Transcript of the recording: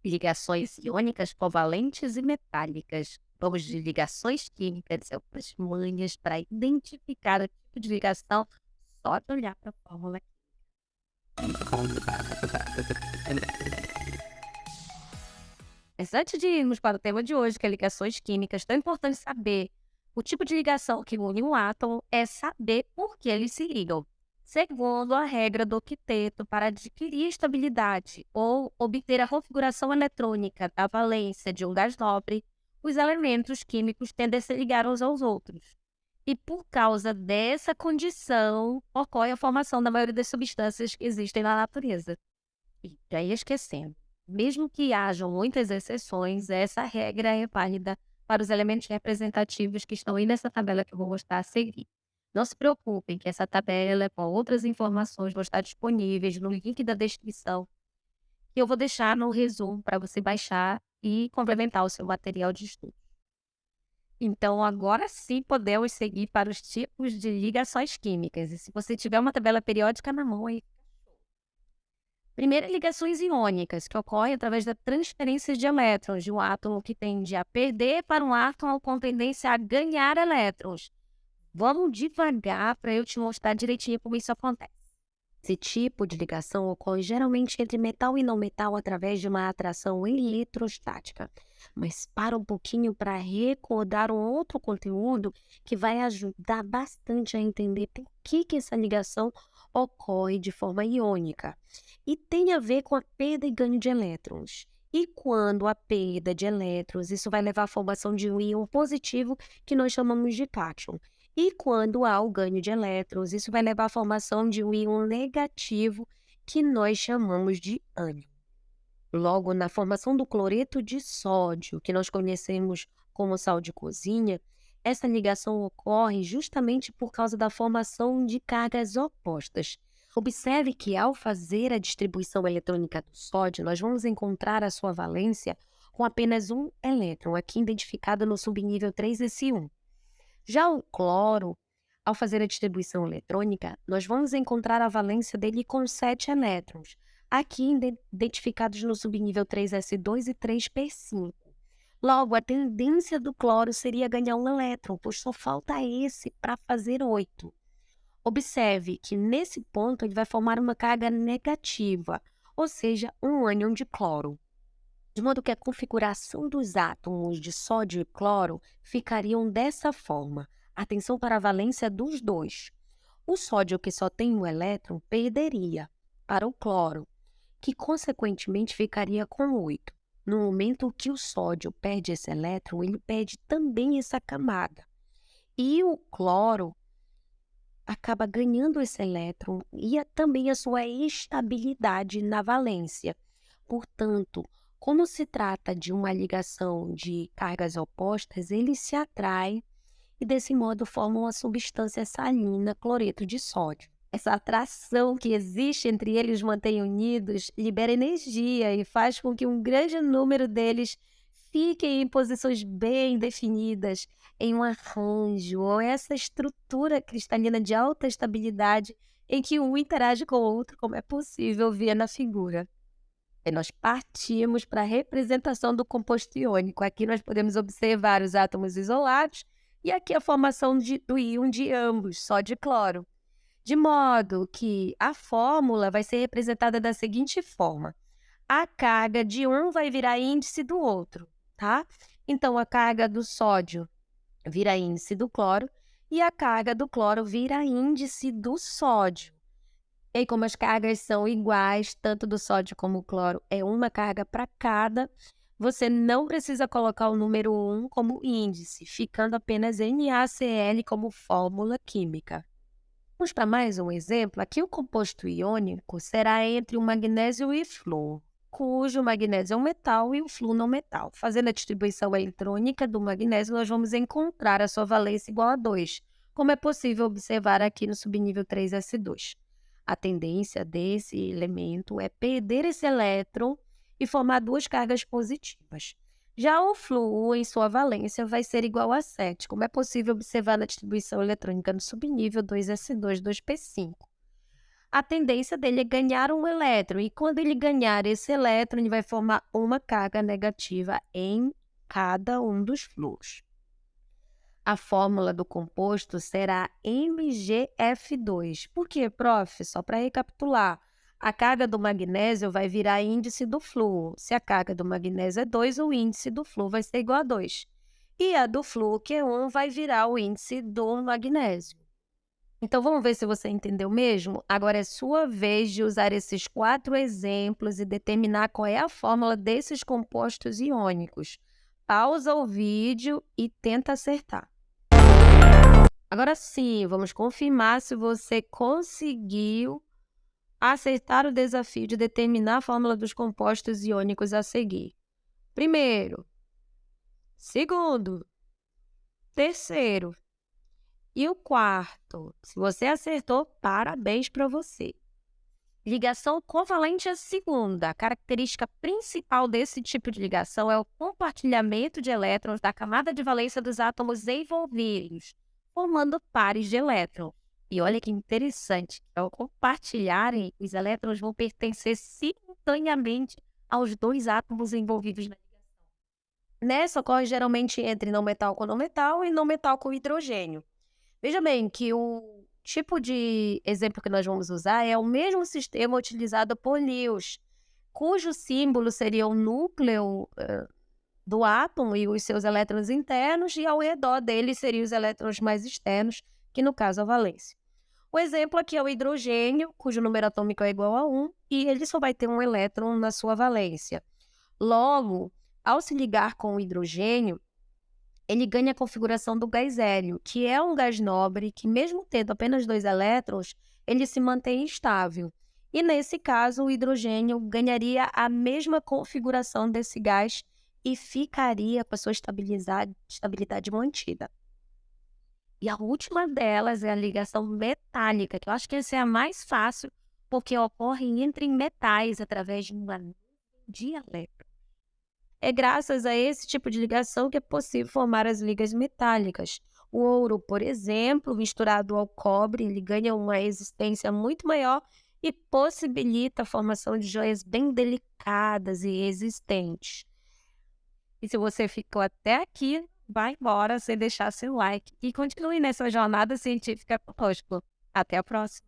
Ligações iônicas, covalentes e metálicas. Vamos de ligações químicas e outras manhas para identificar o tipo de ligação só de olhar para a fórmula. Mas antes de irmos para o tema de hoje, que é ligações químicas, tão importante saber o tipo de ligação que une um átomo é saber por que eles se ligam. Segundo a regra do octeto, para adquirir estabilidade ou obter a configuração eletrônica da valência de um gás nobre, os elementos químicos tendem a se ligar uns aos outros. E por causa dessa condição, ocorre a formação da maioria das substâncias que existem na natureza. E já ia esquecendo. Mesmo que hajam muitas exceções, essa regra é válida para os elementos representativos que estão aí nessa tabela que eu vou mostrar a seguir. Não se preocupem que essa tabela com outras informações vão estar disponíveis no link da descrição, que eu vou deixar no resumo para você baixar e complementar o seu material de estudo. Então, agora sim podemos seguir para os tipos de ligações químicas. E se você tiver uma tabela periódica na mão, aí primeiro, ligações iônicas, que ocorrem através da transferência de elétrons de um átomo que tende a perder para um átomo com tendência a ganhar elétrons. Vamos devagar para eu te mostrar direitinho como isso acontece. Esse tipo de ligação ocorre geralmente entre metal e não metal através de uma atração eletrostática. Mas para um pouquinho para recordar um outro conteúdo que vai ajudar bastante a entender por que essa ligação ocorre de forma iônica. E tem a ver com a perda e ganho de elétrons. E quando a perda de elétrons, isso vai levar à formação de um íon positivo que nós chamamos de cátion. E quando há o ganho de elétrons, isso vai levar à formação de um íon negativo que nós chamamos de ânion. Logo, na formação do cloreto de sódio, que nós conhecemos como sal de cozinha, essa ligação ocorre justamente por causa da formação de cargas opostas. Observe que ao fazer a distribuição eletrônica do sódio, nós vamos encontrar a sua valência com apenas um elétron, aqui identificado no subnível 3s1. Já o cloro, ao fazer a distribuição eletrônica, nós vamos encontrar a valência dele com 7 elétrons, aqui identificados no subnível 3s2 e 3p5. Logo, a tendência do cloro seria ganhar um elétron, pois só falta esse para fazer 8. Observe que nesse ponto ele vai formar uma carga negativa, ou seja, um ânion de cloro. De modo que a configuração dos átomos de sódio e cloro ficariam dessa forma. Atenção para a valência dos dois. O sódio, que só tem um elétron, perderia para o cloro, que consequentemente ficaria com 8. No momento que o sódio perde esse elétron, ele perde também essa camada. E o cloro acaba ganhando esse elétron e também a sua estabilidade na valência. Portanto, como se trata de uma ligação de cargas opostas, eles se atraem e desse modo formam a substância salina cloreto de sódio. Essa atração que existe entre eles os mantém unidos, libera energia e faz com que um grande número deles fiquem em posições bem definidas, em um arranjo ou essa estrutura cristalina de alta estabilidade em que um interage com o outro, como é possível ver na figura. E nós partimos para a representação do composto iônico. Aqui nós podemos observar os átomos isolados e aqui a formação do íon de ambos, só de cloro. De modo que a fórmula vai ser representada da seguinte forma. A carga de um vai virar índice do outro, tá? Então, a carga do sódio vira índice do cloro e a carga do cloro vira índice do sódio. E aí, como as cargas são iguais, tanto do sódio como do cloro, é uma carga para cada, você não precisa colocar o número 1 como índice, ficando apenas NaCl como fórmula química. Vamos para mais um exemplo. Aqui o composto iônico será entre o magnésio e flúor, cujo magnésio é um metal e o flúor não metal. Fazendo a distribuição eletrônica do magnésio, nós vamos encontrar a sua valência igual a 2, como é possível observar aqui no subnível 3s2. A tendência desse elemento é perder esse elétron e formar duas cargas positivas. Já o flúor, em sua valência, vai ser igual a 7, como é possível observar na distribuição eletrônica no subnível 2s2, 2p5. a tendência dele é ganhar um elétron. E quando ele ganhar esse elétron, ele vai formar uma carga negativa em cada um dos flúors. A fórmula do composto será MgF2. Por quê, prof? Só para recapitular. A carga do magnésio vai virar índice do flúor. Se a carga do magnésio é 2, o índice do flúor vai ser igual a 2. E a do flúor, que é 1, vai virar o índice do magnésio. Então, vamos ver se você entendeu mesmo? Agora é sua vez de usar esses 4 exemplos e determinar qual é a fórmula desses compostos iônicos. Pausa o vídeo e tenta acertar. Agora sim, vamos confirmar se você conseguiu acertar o desafio de determinar a fórmula dos compostos iônicos a seguir. Primeiro, segundo, terceiro e o quarto. Se você acertou, parabéns para você. Ligação covalente é a segunda. A característica principal desse tipo de ligação é o compartilhamento de elétrons da camada de valência dos átomos envolvidos, formando pares de elétrons. E olha que interessante, ao compartilharem, os elétrons vão pertencer simultaneamente aos 2 átomos envolvidos na ligação. Nessa ocorre geralmente entre não metal com não metal e não metal com hidrogênio. Veja bem que o tipo de exemplo que nós vamos usar é o mesmo sistema utilizado por Lewis, cujo símbolo seria o núcleo do átomo e os seus elétrons internos, e ao redor dele seriam os elétrons mais externos, que no caso é a valência. O exemplo aqui é o hidrogênio, cujo número atômico é igual a 1, e ele só vai ter um elétron na sua valência. Logo, ao se ligar com o hidrogênio, ele ganha a configuração do gás hélio, que é um gás nobre que, mesmo tendo apenas 2 elétrons, ele se mantém estável. E, nesse caso, o hidrogênio ganharia a mesma configuração desse gás e ficaria com a sua estabilidade mantida. E a última delas é a ligação metálica, que eu acho que essa é a mais fácil, porque ocorre entre metais através de uma nuvem de elétrons. É graças a esse tipo de ligação que é possível formar as ligas metálicas. O ouro, por exemplo, misturado ao cobre, ele ganha uma resistência muito maior e possibilita a formação de joias bem delicadas e resistentes. E se você ficou até aqui, vai embora sem deixar seu like e continue nessa jornada científica conosco. Até a próxima!